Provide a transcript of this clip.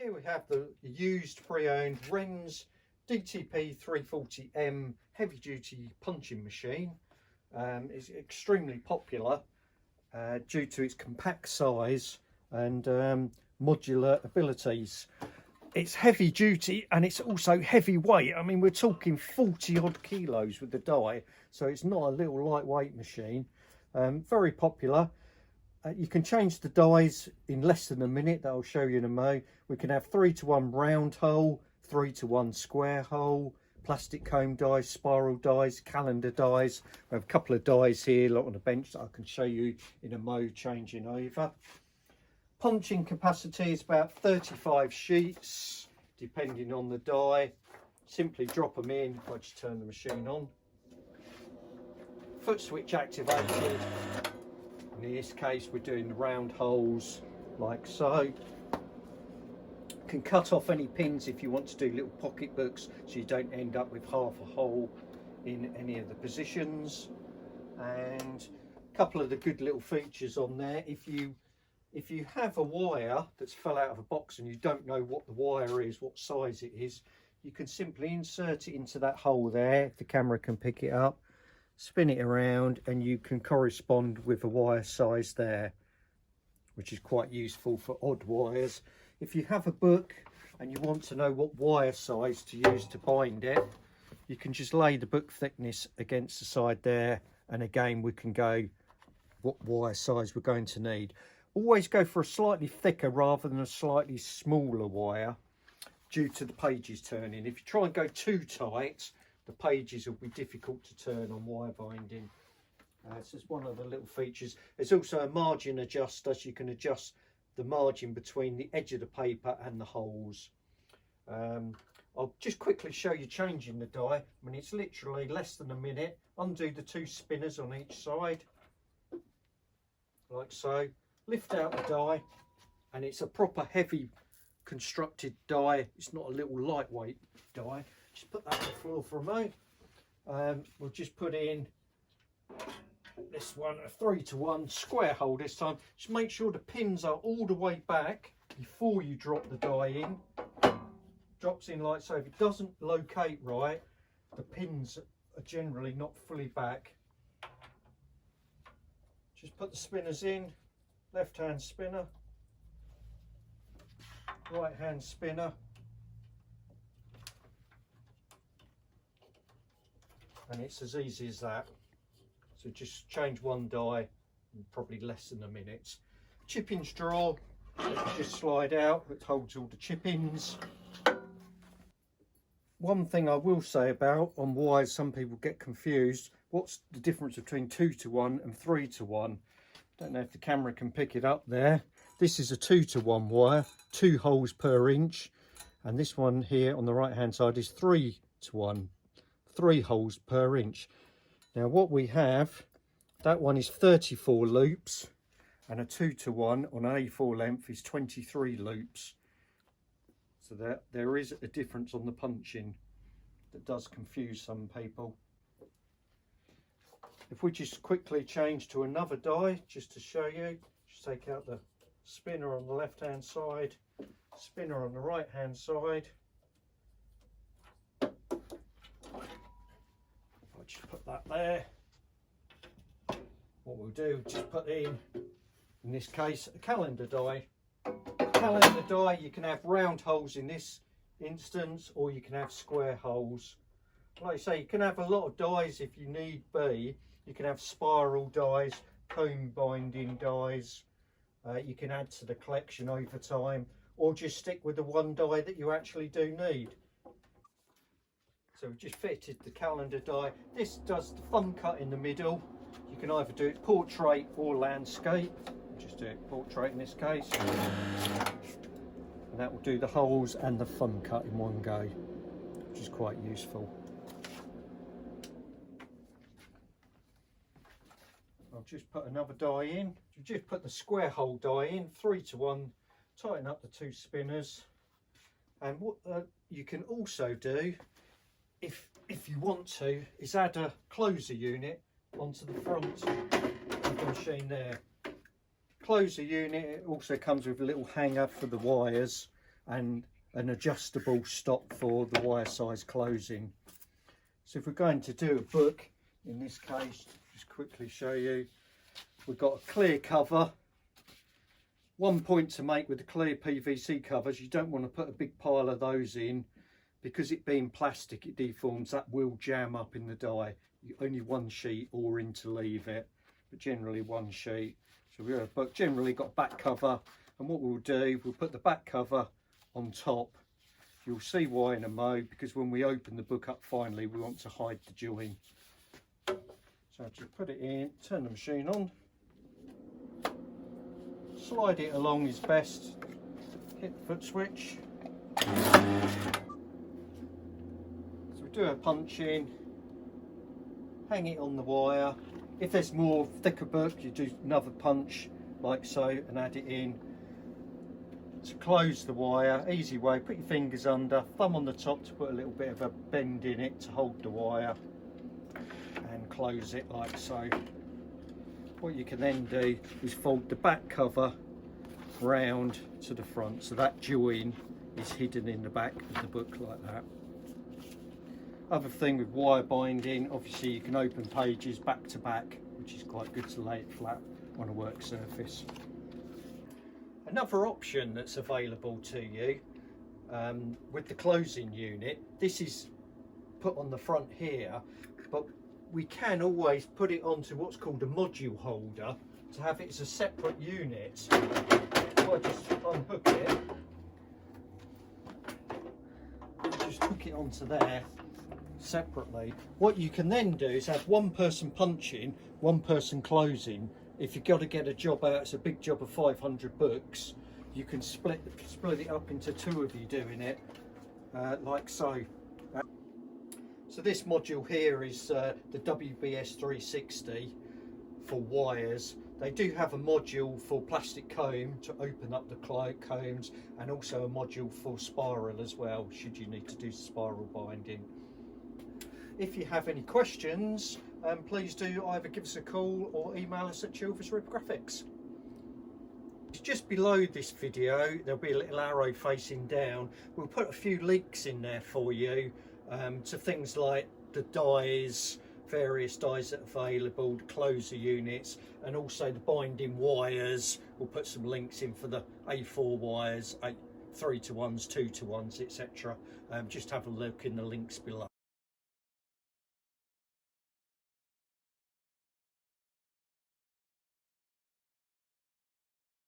Here we have the used pre-owned Renz DTP 340M heavy duty punching machine. It's extremely popular due to its compact size and modular abilities. It's heavy duty and it's also heavy weight. I mean, we're talking 40 odd kilos with the die, so it's not a little lightweight machine. Very popular. You can change the dies in less than a minute, that I'll show you in a mo. We can have 3-to-1 round hole, 3-to-1 square hole, plastic comb dies, spiral dies, calendar dies. We have a couple of dies here, lot on the bench that I can show you in a mo changing over. Punching capacity is about 35 sheets, depending on the die. Simply drop them in. If I just turn the machine on. Foot switch activated. In this case, we're doing the round holes like so. Can cut off any pins if you want to do little pocket books, so you don't end up with half a hole in any of the positions. And a couple of the good little features on there. If you have a wire that's fell out of a box and you don't know what the wire is, what size it is, you can simply insert it into that hole there, if the camera can pick it up. Spin it around and you can correspond with a wire size there, which is quite useful for odd wires. If you have a book and you want to know what wire size to use to bind it, you can just lay the book thickness against the side there, and again we can go what wire size we're going to need. Always go for a slightly thicker rather than a slightly smaller wire, due to the pages turning. If you try and go too tight, the pages will be difficult to turn on wire binding. This is one of the little features. There's also a margin adjuster, so you can adjust the margin between the edge of the paper and the holes. I'll just quickly show you changing the die. I mean, it's literally less than a minute. Undo the 2 spinners on each side, like so. Lift out the die, and it's a proper heavy constructed die. It's not a little lightweight die. Just put that on the floor for a moment. We'll just put in this one, a 3-to-1 square hole this time. Just make sure the pins are all the way back before you drop the die in. Drops in like so. If it doesn't locate right, the pins are generally not fully back. Just put the spinners in. Left hand spinner, right hand spinner, and it's as easy as that. So just change one die in probably less than a minute. Chippings drawer, just slide out, it holds all the chippings. One thing I will say about on why some people get confused, what's the difference between 2-to-1 and 3-to-1? Don't know if the camera can pick it up there. This is a 2-to-1 wire, 2 holes per inch, and this one here on the right hand side is 3-to-1, 3 holes per inch. Now what we have, that one is 34 loops, and a 2-to-1 on A4 length is 23 loops. So there is a difference on the punching that does confuse some people. If we just quickly change to another die, just to show you, just take out the spinner on the left hand side, spinner on the right hand side. I'll just put that there. What we'll do, just put in this case, a calendar die. Calendar die, you can have round holes in this instance, or you can have square holes. Like I say, you can have a lot of dies if you need be. You can have spiral dies, comb binding dies. You can add to the collection over time, or just stick with the one die that you actually do need. So we've just fitted the calendar die. This does the thumb cut in the middle. You can either do it portrait or landscape. Just do it portrait in this case. And that will do the holes and the thumb cut in one go, which is quite useful. I'll just put another die in. You just put the square hole die in, 3-to-1, tighten up the 2 spinners. And what you can also do, if you want to, is add a closer unit onto the front of the machine there. Closer unit, it also comes with a little hanger for the wires, and an adjustable stop for the wire size closing. So if we're going to do a book, in this case, just quickly show you, we've got a clear cover. One point to make with the clear PVC covers, you don't want to put a big pile of those in, because it being plastic, it deforms, that will jam up in the die. Only one sheet or interleave it, but generally one sheet. So we have a book, generally got a back cover, and what we'll do, we'll put the back cover on top. You'll see why in a mo, because when we open the book up finally, we want to hide the join. So just put it in, turn the machine on, slide it along is best, hit the foot switch. So we do a punch in, hang it on the wire. If there's more thicker book, you do another punch like so and add it in. To close the wire, easy way, put your fingers under, thumb on the top to put a little bit of a bend in it to hold the wire, and close it like so. What you can then do is fold the back cover round to the front, so that join is hidden in the back of the book like that. Other thing with wire binding, obviously you can open pages back to back, which is quite good to lay it flat on a work surface. Another option that's available to you with the closing unit, this is put on the front here, but we can always put it onto what's called a module holder to have it as a separate unit. If I just unhook it, just hook it onto there separately. What you can then do is have one person punching, one person closing. If you've got to get a job out, it's a big job of 500 books, you can split it up into two of you doing it, like so. So this module here is the WBS 360 for wires. They do have a module for plastic comb to open up the combs, and also a module for spiral as well, should you need to do spiral binding. If you have any questions, please do either give us a call or email us at Chilvers Rib Graphics. Just below this video there'll be a little arrow facing down. We'll put a few links in there for you to things like the dies, various dies that are available, the closer units, and also the binding wires. We'll put some links in for the A4 wires, 3-to-1s, 2-to-1s, etc. Just have a look in the links below.